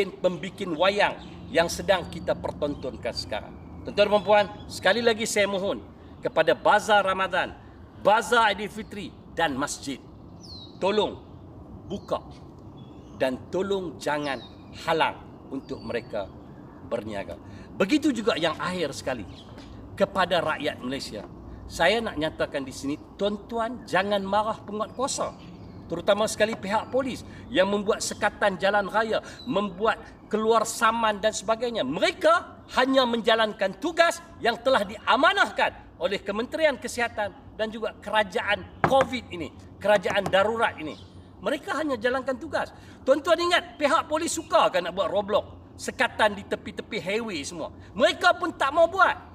pembikin wayang yang sedang kita pertontonkan sekarang. Tuan-tuan dan puan, sekali lagi saya mohon kepada Bazar Ramadan, Bazar Aidilfitri dan masjid, tolong buka dan tolong jangan halang untuk mereka berniaga. Begitu juga yang akhir sekali kepada rakyat Malaysia. Saya nak nyatakan di sini, tuan-tuan jangan marah penguatkuasa, terutama sekali pihak polis yang membuat sekatan jalan raya, membuat keluar saman dan sebagainya. Mereka hanya menjalankan tugas yang telah diamanahkan oleh Kementerian Kesihatan dan juga kerajaan COVID ini, kerajaan darurat ini. Mereka hanya jalankan tugas. Tuan-tuan ingat, pihak polis suka kan nak buat roadblock, sekatan di tepi-tepi highway semua. Mereka pun tak mau buat.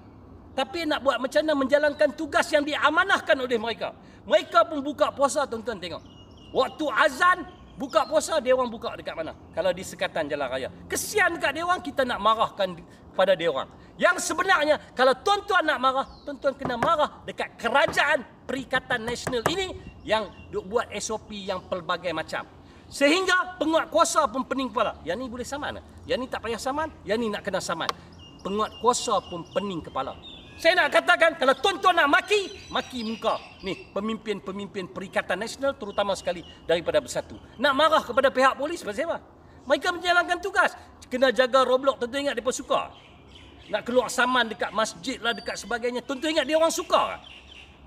Tapi nak buat macam mana menjalankan tugas yang diamanahkan oleh mereka. Mereka pun buka puasa, tuan-tuan tengok. Waktu azan, buka puasa, dia orang buka dekat mana? Kalau di sekatan jalan raya. Kesian dekat dia orang, kita nak marahkan pada dia orang. Yang sebenarnya, kalau tuan-tuan nak marah, tuan-tuan kena marah dekat kerajaan Perikatan Nasional ini yang duk buat SOP yang pelbagai macam. Sehingga penguatkuasa pun pening kepala. Yang ni boleh saman? Yang ni tak payah saman? Yang ni nak kena saman? Penguatkuasa pun pening kepala. Saya nak katakan, kalau tuan-tuan nak maki, maki muka. Ni, pemimpin-pemimpin Perikatan Nasional, terutama sekali daripada Bersatu. Nak marah kepada pihak polis, pasal apa? Mereka menjalankan tugas. Kena jaga roadblock, tuan-tuan ingat mereka suka? Nak keluar saman dekat masjid lah, dekat sebagainya. Tuan-tuan ingat dia orang suka?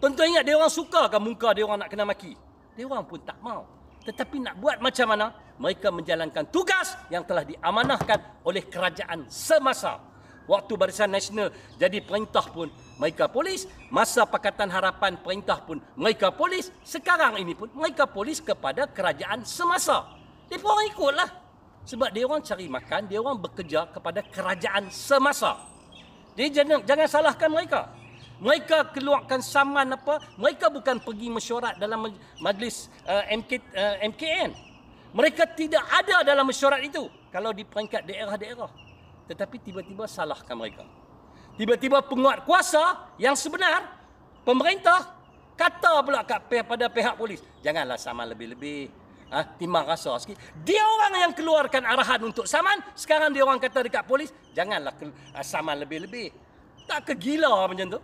Tuan-tuan ingat dia orang suka ke muka dia orang nak kena maki? Dia orang pun tak mau. Tetapi nak buat macam mana? Mereka menjalankan tugas yang telah diamanahkan oleh kerajaan semasa. Waktu Barisan Nasional jadi perintah pun mereka polis, masa Pakatan Harapan perintah pun mereka polis, sekarang ini pun mereka polis kepada kerajaan semasa. Dia pun orang ikutlah. Sebab dia orang cari makan, dia orang bekerja kepada kerajaan semasa. Jadi jangan salahkan mereka. Mereka keluarkan saman apa, mereka bukan pergi mesyuarat dalam majlis MKN. Mereka tidak ada dalam mesyuarat itu kalau di peringkat daerah-daerah. Tetapi tiba-tiba salahkan mereka. Tiba-tiba penguatkuasa yang sebenar, pemerintah, kata pula pada pihak polis, janganlah saman lebih-lebih. Timbang rasa sikit. Dia orang yang keluarkan arahan untuk saman, sekarang dia orang kata dekat polis, janganlah saman lebih-lebih. Tak kegila macam tu?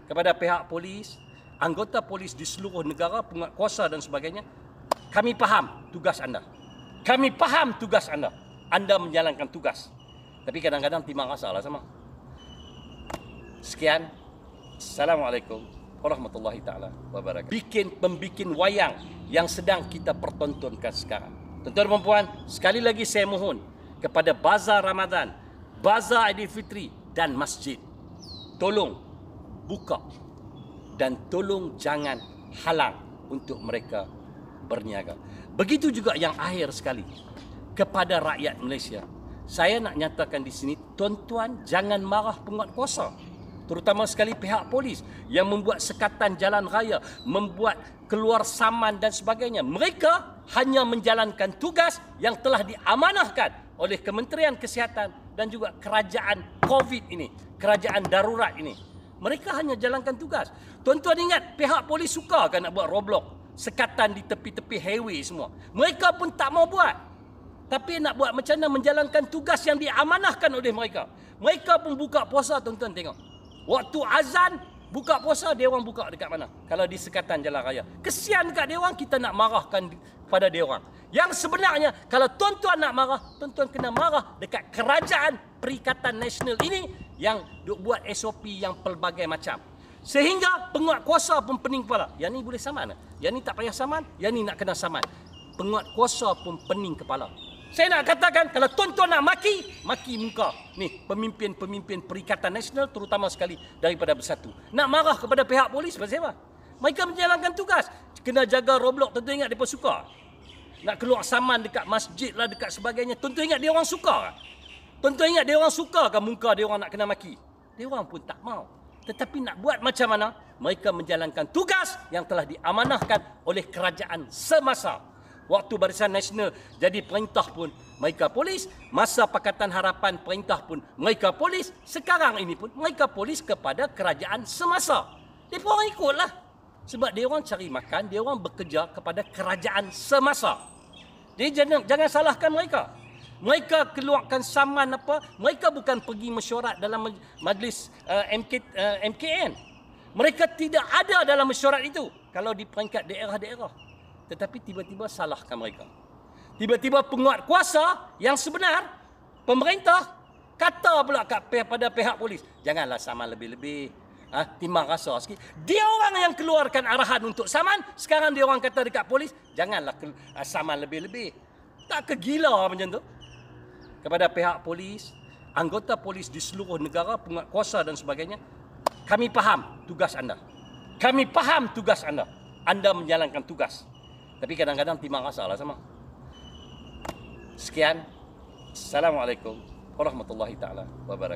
Kepada pihak polis, anggota polis di seluruh negara, penguatkuasa dan sebagainya, kami faham tugas anda. Kami faham tugas anda. Anda menjalankan tugas. Tapi kadang-kadang timbang rasa lah sama. Sekian. Assalamualaikum warahmatullahi ta'ala wabarakatuh. Pembikin wayang yang sedang kita pertontonkan sekarang. Tuan-tuan dan puan, sekali lagi saya mohon kepada Bazar Ramadan, Bazar Aidilfitri dan masjid, tolong buka dan tolong jangan halang untuk mereka berniaga. Begitu juga yang akhir sekali kepada rakyat Malaysia. Saya nak nyatakan di sini, tuan-tuan jangan marah penguatkuasa, terutama sekali pihak polis yang membuat sekatan jalan raya, membuat keluar saman dan sebagainya. Mereka hanya menjalankan tugas yang telah diamanahkan oleh Kementerian Kesihatan dan juga kerajaan COVID ini, kerajaan darurat ini. Mereka hanya jalankan tugas. Tuan-tuan ingat, pihak polis suka kan nak buat roadblock, sekatan di tepi-tepi highway semua. Mereka pun tak mau buat. Tapi nak buat macam mana menjalankan tugas yang diamanahkan oleh mereka. Mereka pun buka puasa, tuan-tuan tengok. Waktu azan, buka puasa, dia orang buka dekat mana? Kalau di sekatan jalan raya. Kesian dekat dia orang, kita nak marahkan pada dia orang. Yang sebenarnya, kalau tuan-tuan nak marah, tuan-tuan kena marah dekat kerajaan Perikatan Nasional ini yang duk buat SOP yang pelbagai macam. Sehingga penguatkuasa pun pening kepala. Yang ni boleh saman? Yang ni tak payah saman? Yang ni nak kena saman? Penguatkuasa pun pening kepala. Saya nak katakan, kalau tuan-tuan nak maki, maki muka. Ni, pemimpin-pemimpin Perikatan Nasional, terutama sekali daripada Bersatu. Nak marah kepada pihak polis, pasal apa? Mereka menjalankan tugas. Kena jaga roadblock, tuan-tuan ingat mereka suka? Nak keluar saman dekat masjid lah, dekat sebagainya. Tuan-tuan ingat dia orang suka? Tuan-tuan ingat dia orang suka ke muka dia orang nak kena maki? Dia orang pun tak mau. Tetapi nak buat macam mana? Mereka menjalankan tugas yang telah diamanahkan oleh kerajaan semasa. Waktu Barisan Nasional jadi perintah pun mereka polis, masa Pakatan Harapan perintah pun mereka polis, sekarang ini pun mereka polis kepada kerajaan semasa. Dia pun orang ikutlah. Sebab dia orang cari makan, dia orang bekerja kepada kerajaan semasa. Jadi jangan salahkan mereka. Mereka keluarkan saman apa? Mereka bukan pergi mesyuarat dalam majlis MKN. Mereka tidak ada dalam mesyuarat itu kalau di peringkat daerah-daerah. Tetapi tiba-tiba salahkan mereka. Tiba-tiba penguat kuasa yang sebenar, pemerintah, kata pula pada pihak polis, janganlah saman lebih-lebih. Timbang rasa sikit. Dia orang yang keluarkan arahan untuk saman. Sekarang dia orang kata dekat polis, janganlah saman lebih-lebih. Tak kegila macam tu. Kepada pihak polis, anggota polis di seluruh negara, penguat kuasa dan sebagainya, kami faham tugas anda. Kami faham tugas anda. Anda menjalankan tugas. Tapi kadang-kadang timbang rasa lah sama. Sekian. Assalamualaikum warahmatullahi taala wabarakatuh.